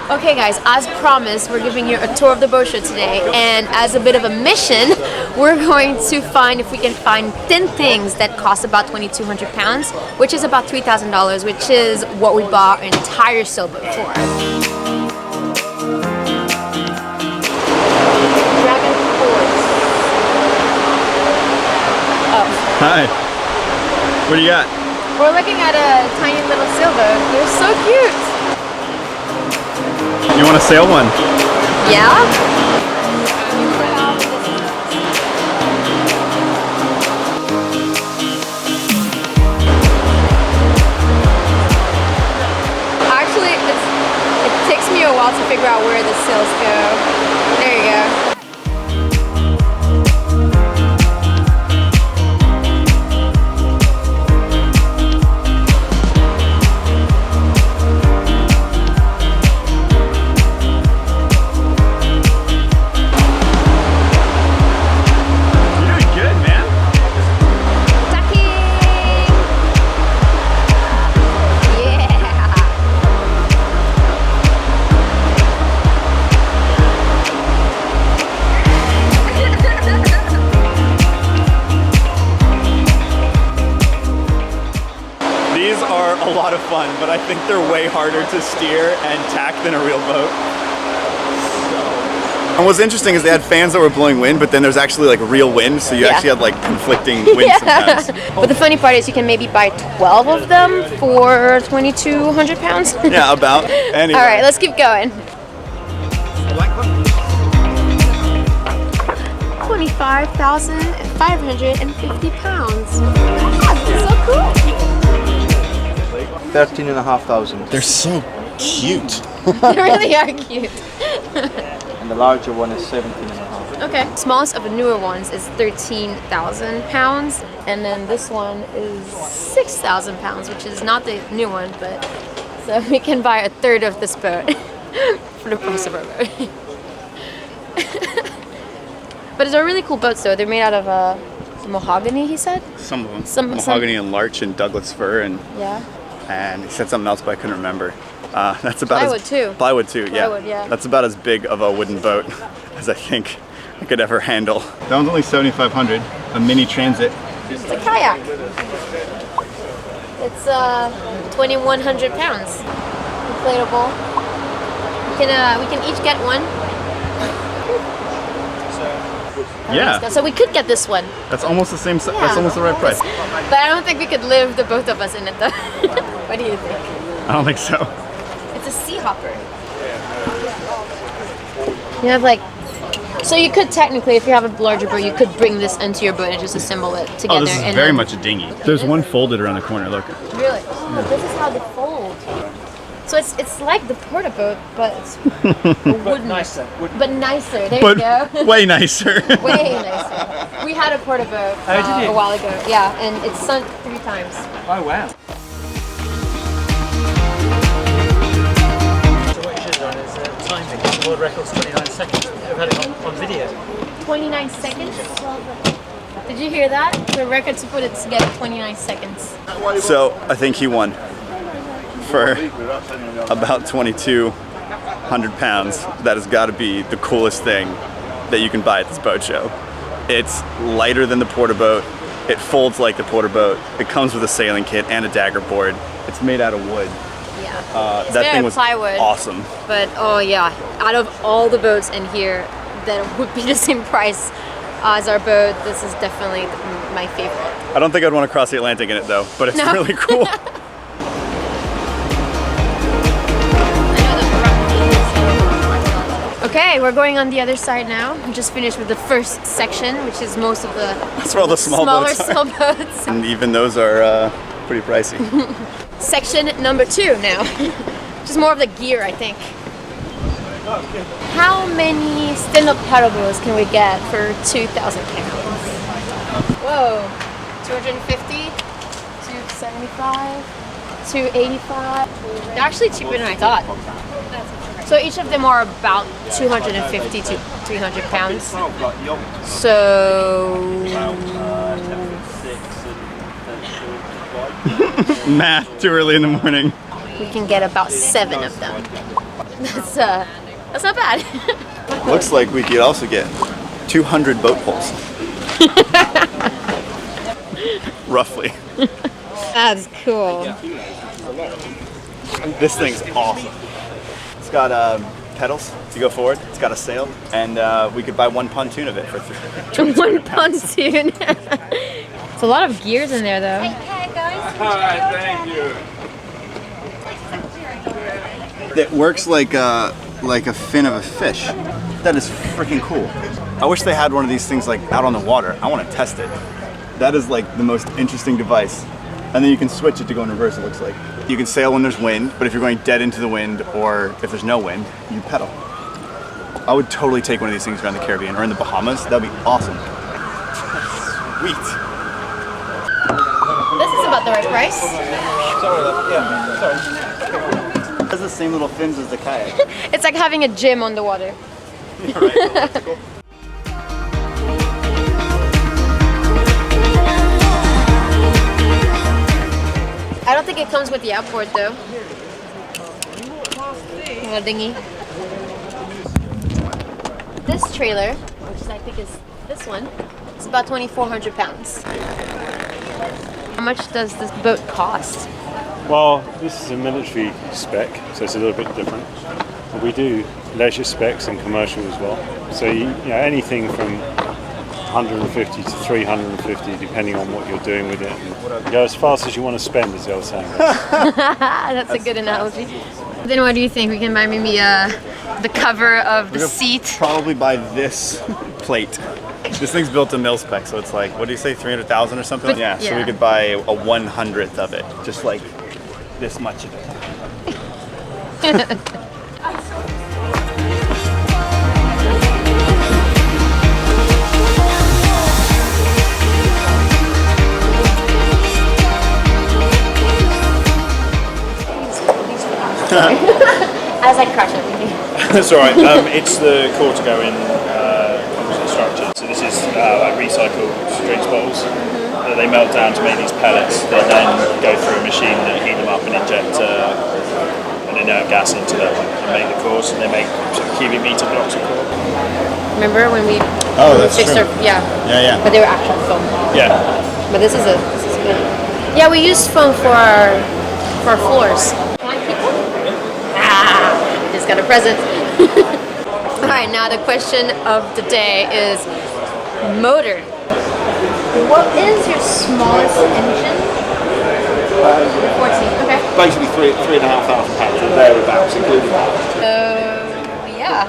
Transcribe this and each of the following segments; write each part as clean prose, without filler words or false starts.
Okay guys, as promised, we're giving you a tour of the boat show today, and as a bit of a mission, we're going to find if we can find 10 things that cost about 2,200 pounds, which is about $3,000, which is what we bought an entire sailboat for. Dragon Force. Oh. Hi. What do you got? We're looking at a tiny little sailboat. They're so cute. You want to sail one? Yeah? Actually, it takes me a while to figure out where the sails go. There you go. These are a lot of fun, but I think they're way harder to steer and tack than a real boat. And what's interesting is they had fans that were blowing wind, but then there's actually like real wind, so you actually had like conflicting wind sometimes. But the funny part is you can maybe buy 12 of them for 2,200 pounds. Yeah, about. Anyway. All right, let's keep going. 25,550 pounds. That's so cool. 13,500. They're so cute. They really are cute. And the larger one is 17,500. Okay. Smallest of the newer ones is 13,000 pounds, and then this one is 6,000 pounds, which is not the new one, but so we can buy a third of this boat for the price of our boat. But it's a really cool boat, though. They're made out of mahogany, he said. Some of them. Mahogany and larch and Douglas fir and. Yeah. And he said something else, but I couldn't remember. That's about plywood too. Plywood too, yeah. Plywood, yeah. That's about as big of a wooden boat as I think I could ever handle. That one's only 7,500. A mini transit. It's a kayak. It's 2,100 pounds. Inflatable. We can each get one. Yeah. So we could get this one. That's almost the same. That's almost the right price. But I don't think we could live the both of us in it though. What do you think? I don't think so. It's a sea hopper. You have like, so you could technically, if you have a larger boat, you could bring this into your boat and just assemble it together. Oh, this is very much a dinghy. There's one folded around the corner. Look. Really? Oh, this is how they fold. So it's like the porta boat, but it's wooden. But nicer. But nicer. There you go. Way nicer. Way nicer. We had a porta boat a while ago. Yeah, and it sunk 3 times. Oh wow. So what you should have done is timing. The world record's 29 seconds. I've had it on video. 29 seconds? Did you hear that? The record to put it together 29 seconds. So I think he won. For about 2,200 pounds, that has got to be the coolest thing that you can buy at this boat show. It's lighter than the porta boat. It folds like the porta boat. It comes with a sailing kit and a dagger board. It's made out of wood. Yeah. That thing was plywood, awesome. But oh yeah, out of all the boats in here that would be the same price as our boat, this is definitely my favorite. I don't think I'd want to cross the Atlantic in it though, but it's really cool. Okay, we're going on the other side now. We just finished with the first section, which is most of the That's where all the smaller sailboats. And even those are pretty pricey. Section number 2 now. Just more of the gear, I think. How many stand-up paddleboats can we get for 2,000 pounds? Whoa, 250, 275, 285. They're actually cheaper than I thought. So each of them are about 250 to 300 pounds. So... Math too early in the morning. we can get about 7 of them. That's not bad. Looks like we could also get 200 boat poles. Roughly. That's cool. This thing's awesome. It's got pedals to go forward. It's got a sail, and we could buy 1 pontoon of it for 1 pontoon. It's a lot of gears in there, though. Take care, guys. Alright, thank you. It works like a fin of a fish. That is freaking cool. I wish they had one of these things like out on the water. I want to test it. That is like the most interesting device. And then you can switch it to go in reverse, it looks like. You can sail when there's wind, but if you're going dead into the wind or if there's no wind, you pedal. I would totally take one of these things around the Caribbean or in the Bahamas. That'd be awesome. Sweet. This is about the right price. Sorry, sorry. It has the same little fins as the kayak. It's like having a gym on the water. Yeah, right, cool. I don't think it comes with the outboard though. A dinghy. This trailer, which I think is this one, it's about 2,400 pounds. How much does this boat cost? Well, this is a military spec, so it's a little bit different. But we do leisure specs and commercial as well. So you know, anything from 150 to 350, depending on what you're doing with it. And go as fast as you want to spend, as the old saying. That's a good analogy. Then what do you think? We can buy maybe the cover of the seat. Probably buy this plate. This thing's built to mil spec, so it's like, what do you say, 300,000 or something? But, so we could buy a 1/100th of it, just like this much of it. As I crush everything. That's all right. It's the core to go in composite structure. So this is like recycled drinks bottles that they melt down to make these pellets. They then go through a machine that heat them up and inject an inert gas into them and make the cores. And they make sort of cubic meter blocks of core. Remember when we fixed true. our yeah. Yeah. But they were actual foam. Yeah. But this is good. Yeah, we used foam for our floors. Can I keep one? We just got a present. Alright, now the question of the day is motor. What is your smallest engine? 14. Okay. Basically £3,500 or thereabouts, including that. Yeah.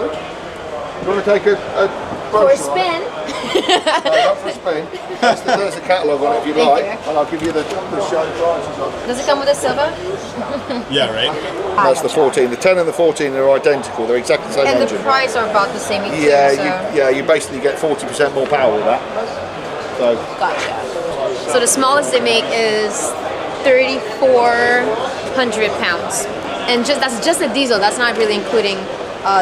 You want to take a For a brochure on it? spin. Not for a spin. There's a catalogue on it if you Thank like, you. and I'll give you the show prices on it. Does it come with a silver? Yeah, right? That's the 14. The 10 and the 14 are identical. They're exactly the same And the engine. price are about the same. You basically get 40% more power with that. So Gotcha. So the smallest they make is 3,400 pounds, and that's just a diesel. That's not really including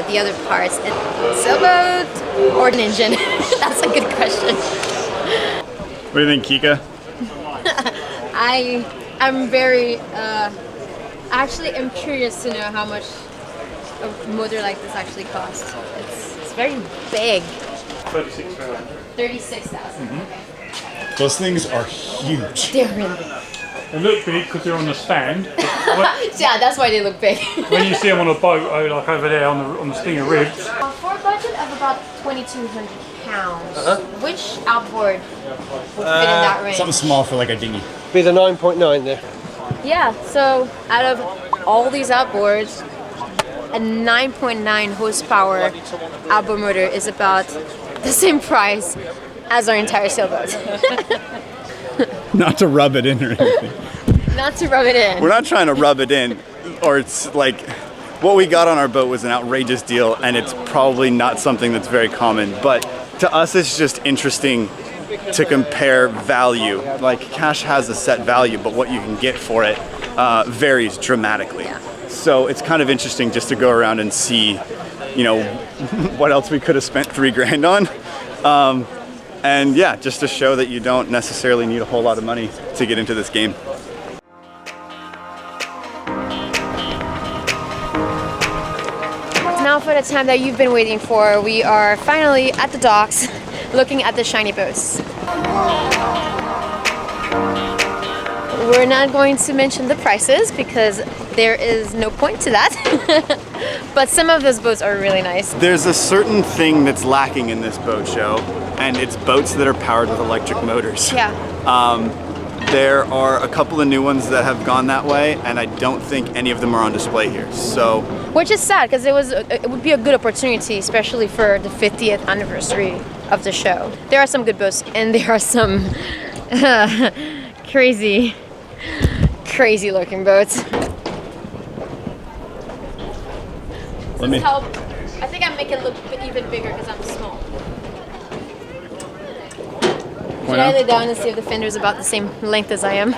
the other parts. And sailboat or an engine? That's a good question. What do you think, Kika? I'm very actually I'm curious to know how much a motor like this actually costs. It's very big. 36,000. 36,000. Okay. Those things are huge. They're really. They look big because they're on the stand. Yeah, that's why they look big. When you see them on a boat, like over there on the Stinger ribs, For a budget of about 2,200 pounds, which outboard would fit in that range? Something small for like a dinghy. Be the 9.9 there. Yeah, so out of all these outboards, a 9.9 horsepower outboard motor is about the same price as our entire sailboat. Not to rub it in or anything. Not to rub it in. We're not trying to rub it in, or it's like, what we got on our boat was an outrageous deal, and it's probably not something that's very common, but to us it's just interesting to compare value. Like, cash has a set value, but what you can get for it varies dramatically. Yeah. So it's kind of interesting just to go around and see, you know, what else we could have spent $3,000 on. And yeah, just to show that you don't necessarily need a whole lot of money to get into this game. now for the time that you've been waiting for, we are finally at the docks looking at the shiny boats. We're not going to mention the prices because there is no point to that. But some of those boats are really nice. There's a certain thing that's lacking in this boat show, and it's boats that are powered with electric motors. Yeah. There are a couple of new ones that have gone that way, and I don't think any of them are on display here. So, which is sad because it would be a good opportunity, especially for the 50th anniversary of the show. There are some good boats, and there are some crazy looking boats. let me. Help. I think I make it look even bigger because I'm small. Should I lay down and see if the fender's about the same length as I am?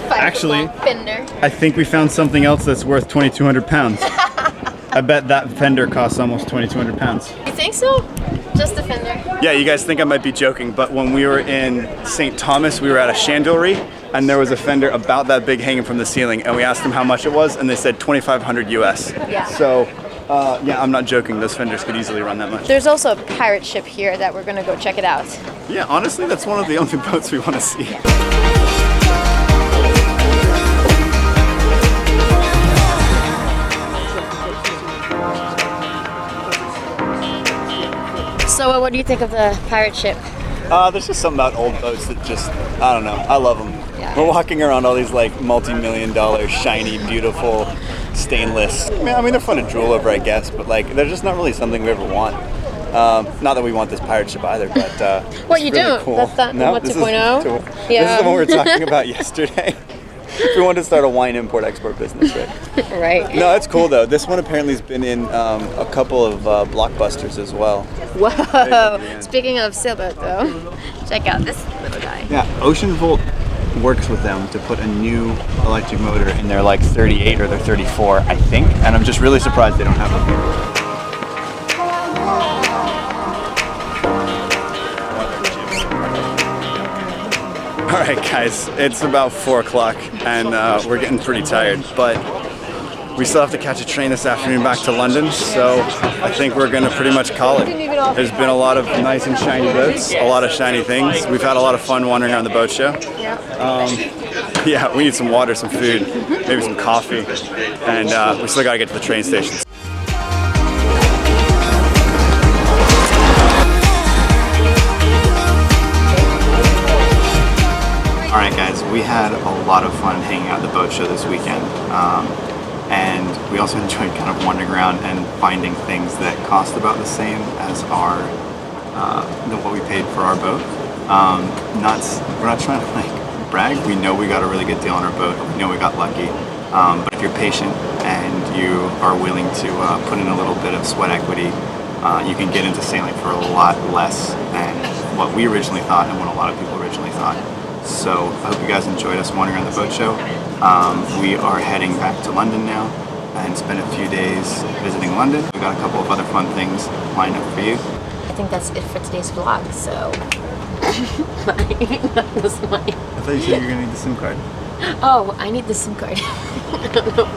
Actually, fender. I think we found something else that's worth 2,200 pounds. I bet that fender costs almost 2,200 pounds. You think so? Just the fender? Yeah, you guys think I might be joking, but when we were in St. Thomas, we were at a chandlery, and there was a fender about that big hanging from the ceiling, and we asked them how much it was, and they said 2,500 US. Yeah. So, yeah, I'm not joking. Those fenders could easily run that much. There's also a pirate ship here that we're gonna go check it out. Yeah, honestly, that's one of the only boats we want to see. So what do you think of the pirate ship? There's just something about old boats that just, I don't know, I love them. Yeah. We're walking around all these like multi-million-dollar, shiny, beautiful, stainless. I mean, they're fun to drool over, I guess, but like, they're just not really something we ever want. Not that we want this pirate ship either, but What, it's you really don't? cool. That's not No, what this 2.0? This Yeah. is the one we were talking about yesterday. We wanted to start a wine import-export business, right? Right. No, it's cool though. This one apparently has been in a couple of blockbusters as well. Whoa. Speaking of sailboat though, check out this little guy. Yeah, Ocean Volt works with them to put a new electric motor in their like 38 or their 34, I think, and I'm just really surprised they don't have them here. All right, guys, it's about 4 o'clock, and we're getting pretty tired, but we still have to catch a train this afternoon back to London, so I think we're gonna pretty much call it. There's been a lot of nice and shiny boats, a lot of shiny things. We've had a lot of fun wandering around the boat show. Yeah, we need some water, some food, maybe some coffee, and we still gotta get to the train station. Alright guys, we had a lot of fun hanging out at the boat show this weekend. And we also enjoyed kind of wandering around and finding things that cost about the same as our than what we paid for our boat. We're not trying to like brag. We know we got a really good deal on our boat. We know we got lucky. But if you're patient and you are willing to put in a little bit of sweat equity, you can get into sailing for a lot less than what we originally thought and what a lot of people originally thought. So I hope you guys enjoyed us wandering around the boat show. We are heading back to London now and spend a few days visiting London. We got a couple of other fun things lined up for you. I think that's it for today's vlog, so that was mine. I thought you said you were gonna need the SIM card. Oh, I need the SIM card. I don't know.